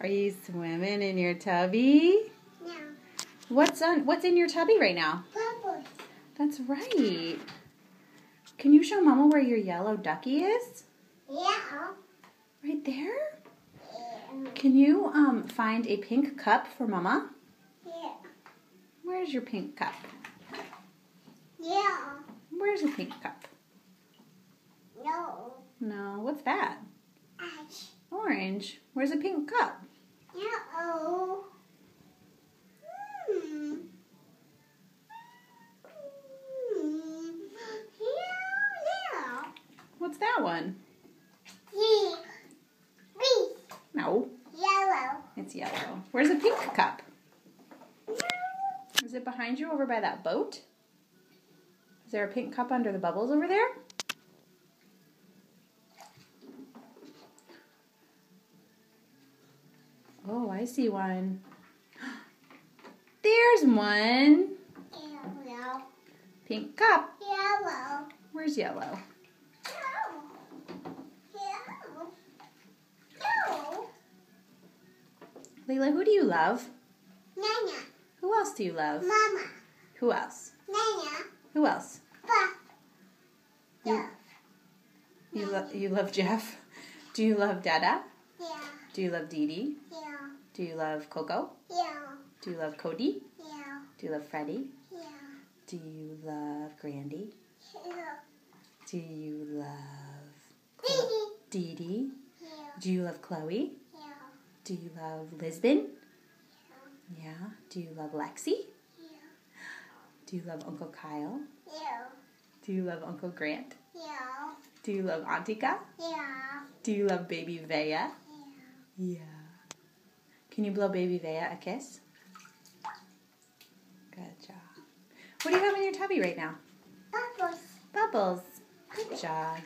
Are you swimming in your tubby? No. What's in your tubby right now? Bubbles. That's right. Can you show Mama where your yellow ducky is? Yeah. Right there? Yeah. Can you find a pink cup for Mama? Yeah. Where's your pink cup? Yeah. Where's your pink cup? No. No, what's that? Ash. Orange. Where's a pink cup? No. Hmm. Yeah. What's that one? Yeah. Green. No, Yellow. it's yellow. Where's a pink cup? No. Is it behind you over by that boat? Is there a pink cup under the bubbles over there? Oh, I see one. There's one. Yellow. Pink cup. Yellow. Where's yellow? Layla, who do you love? Nana. Who else do you love? Mama. Who else? Nana. Who else? Pa. You, you love Jeff? Do you love Dada? Yeah. Do you love Dee Dee? Yeah. Do you love Coco? Yeah. Do you love Cody? Yeah. Do you love Freddie? Yeah. Do you love Grandy? Yeah. Do you love Baby. Dee Dee? Yeah. Do you love Chloe? Yeah. Do you love Lisbon? Yeah. Do you love Lexi? Yeah. Do you love Uncle Kyle? Yeah. Do you love Uncle Grant? Yeah. Do you love Auntika? Yeah. Do you love Baby Vea? Yeah. Yeah. Can you blow Baby Vea a kiss? Good job. What do you have in your tubby right now? Bubbles. Bubbles. Good job.